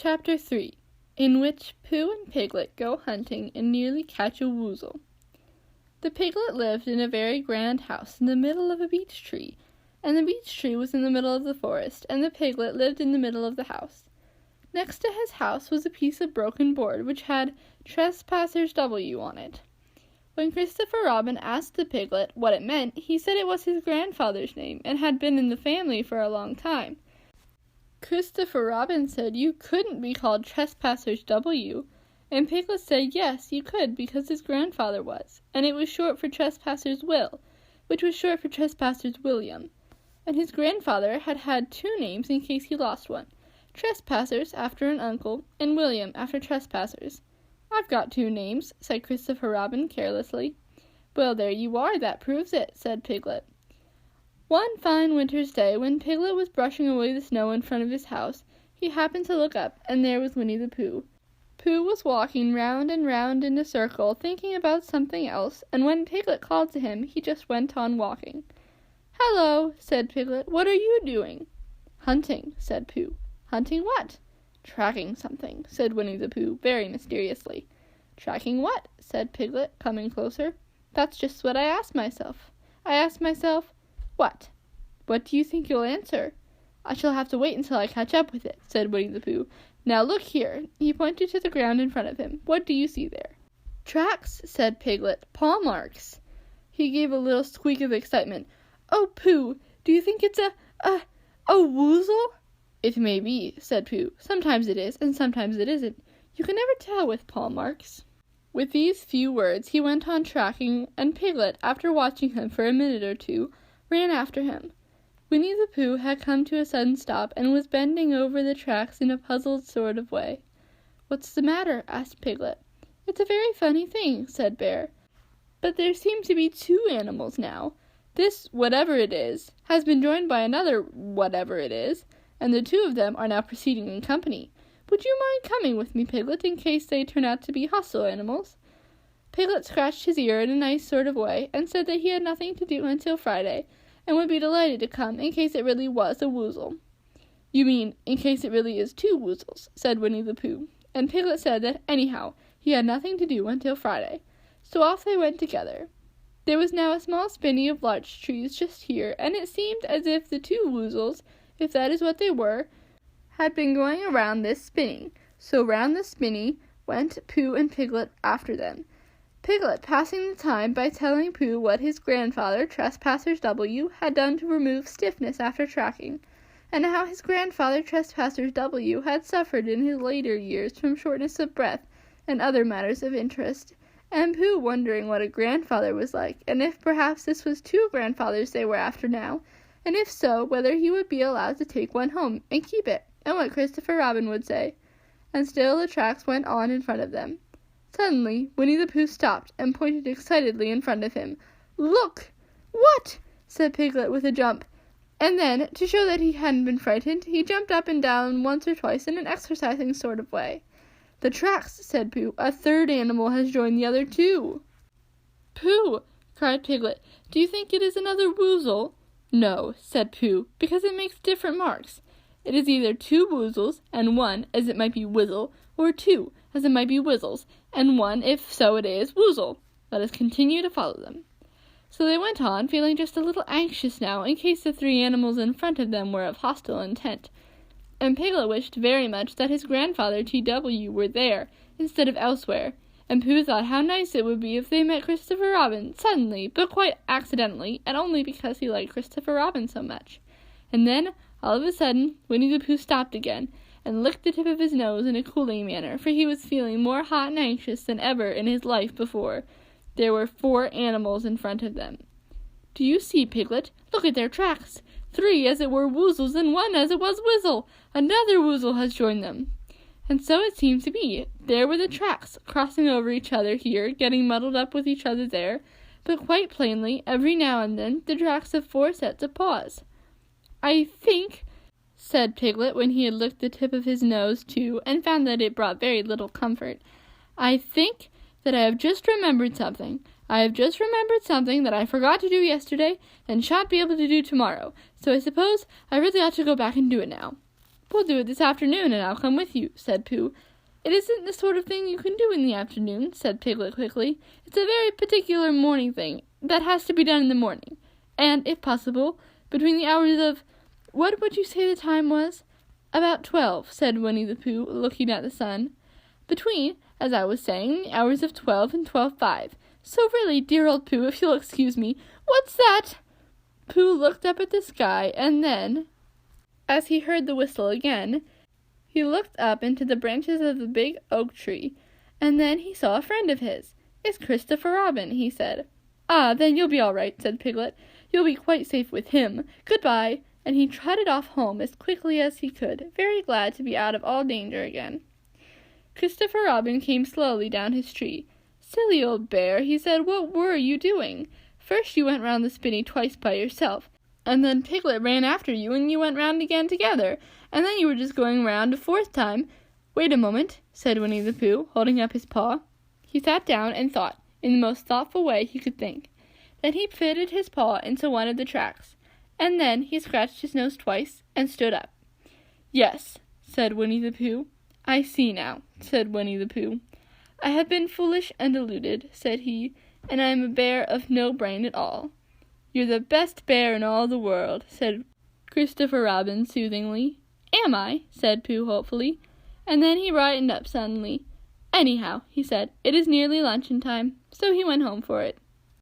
Chapter 3, in which Pooh and Piglet go hunting and nearly catch a Woozle. The Piglet lived in a very grand house in the middle of a beech tree, and the beech tree was in the middle of the forest, and the Piglet lived in the middle of the house. Next to his house was a piece of broken board which had Trespassers W on it. When Christopher Robin asked the Piglet what it meant, he said it was his grandfather's name and had been in the family for a long time. Christopher Robin said you couldn't be called Trespassers W, and Piglet said yes, you could because his grandfather was, and it was short for Trespassers Will, which was short for Trespassers William, and his grandfather had had two names in case he lost one, Trespassers after an uncle, and William after Trespassers. "I've got two names," said Christopher Robin carelessly. "Well, there you are, that proves it," said Piglet. One fine winter's day, when Piglet was brushing away the snow in front of his house, he happened to look up, and there was Winnie the Pooh. Pooh was walking round and round in a circle, thinking about something else, and when Piglet called to him, he just went on walking. "Hello," said Piglet, "what are you doing?" "Hunting," said Pooh. "Hunting what?" "Tracking something," said Winnie the Pooh, very mysteriously. "Tracking what?" said Piglet, coming closer. "That's just what I asked myself. What? What do you think you'll answer?" "I shall have to wait until I catch up with it," said Winnie the Pooh. "Now look here." He pointed to the ground in front of him. "What do you see there?" "Tracks," said Piglet. "Paw marks." He gave a little squeak of excitement. "Oh, Pooh, do you think it's a Woozle?" "It may be," said Pooh. "Sometimes it is, and sometimes it isn't. You can never tell with paw marks." With these few words he went on tracking, and Piglet, after watching him for a minute or two, ran after him. Winnie the Pooh had come to a sudden stop and was bending over the tracks in a puzzled sort of way. "What's the matter?" asked Piglet. "It's a very funny thing," said Bear. "But there seem to be two animals now. This whatever it is has been joined by another whatever it is, and the two of them are now proceeding in company. Would you mind coming with me, Piglet, in case they turn out to be hostile animals?" Piglet scratched his ear in a nice sort of way, and said that he had nothing to do until Friday, and would be delighted to come in case it really was a Woozle. "You mean, in case it really is two Woozles," said Winnie the Pooh, and Piglet said that anyhow he had nothing to do until Friday. So off they went together. There was now a small spinney of larch trees just here, and it seemed as if the two Woozles, if that is what they were, had been going around this spinney. So round the spinney went Pooh and Piglet after them. Piglet passing the time by telling Pooh what his grandfather, Trespassers W, had done to remove stiffness after tracking, and how his grandfather, Trespassers W, had suffered in his later years from shortness of breath and other matters of interest, and Pooh wondering what a grandfather was like, and if perhaps this was two grandfathers they were after now, and if so, whether he would be allowed to take one home and keep it, and what Christopher Robin would say. And still the tracks went on in front of them. Suddenly, Winnie the Pooh stopped and pointed excitedly in front of him. "Look!" "What?" said Piglet with a jump. And then, to show that he hadn't been frightened, he jumped up and down once or twice in an exercising sort of way. "The tracks," said Pooh. "A third animal has joined the other two." "Pooh!" cried Piglet. "Do you think it is another Woozle?" "No," said Pooh, "because it makes different marks. It is either two Woozles, and one, as it might be Wizzle, or two, as it might be Wizzles, and one, if so it is, Woozle. Let us continue to follow them." So they went on, feeling just a little anxious now, in case the three animals in front of them were of hostile intent. And Piglet wished very much that his grandfather T.W. were there, instead of elsewhere, and Pooh thought how nice it would be if they met Christopher Robin, suddenly, but quite accidentally, and only because he liked Christopher Robin so much. And then, all of a sudden, Winnie the Pooh stopped again, and licked the tip of his nose in a cooling manner, for he was feeling more hot and anxious than ever in his life before. There were 4 animals in front of them. "Do you see, Piglet? Look at their tracks. 3 as it were Woozles, and 1 as it was Wizzle. Another Woozle has joined them." And so it seemed to be. There were the tracks, crossing over each other here, getting muddled up with each other there, but quite plainly, every now and then, the tracks of 4 sets of paws. "I think," said Piglet, when he had licked the tip of his nose too, and found that it brought very little comfort, "I think that I have just remembered something. I have just remembered something that I forgot to do yesterday, and shan't be able to do tomorrow, so I suppose I really ought to go back and do it now." "We'll do it this afternoon, and I'll come with you," said Pooh. "It isn't the sort of thing you can do in the afternoon," said Piglet quickly. "It's a very particular morning thing that has to be done in the morning, and, if possible, between the hours of— what would you say the time was?" "About 12, said Winnie the Pooh, looking at the sun. "Between, as I was saying, the hours of 12 and 12:05. So really, dear old Pooh, if you'll excuse me, what's that?" Pooh looked up at the sky, and then, as he heard the whistle again, he looked up into the branches of the big oak tree, and then he saw a friend of his. "It's Christopher Robin," he said. "Ah, then you'll be all right," said Piglet. "You'll be quite safe with him. Goodbye," and he trotted off home as quickly as he could, very glad to be out of all danger again. Christopher Robin came slowly down his tree. "Silly old bear," he said, "what were you doing? First you went round the spinney twice by yourself, and then Piglet ran after you, and you went round again together, and then you were just going round a fourth time." "Wait a moment," said Winnie the Pooh, holding up his paw. He sat down and thought, in the most thoughtful way he could think. Then he fitted his paw into one of the tracks, and then he scratched his nose twice and stood up. "Yes," said Winnie the Pooh. "I see now," said Winnie the Pooh. "I have been foolish and deluded," said he, "and I am a bear of no brain at all." "You're the best bear in all the world," said Christopher Robin soothingly. "Am I?" said Pooh hopefully, and then he brightened up suddenly. "Anyhow," he said, "it is nearly luncheon time," so he went home for it.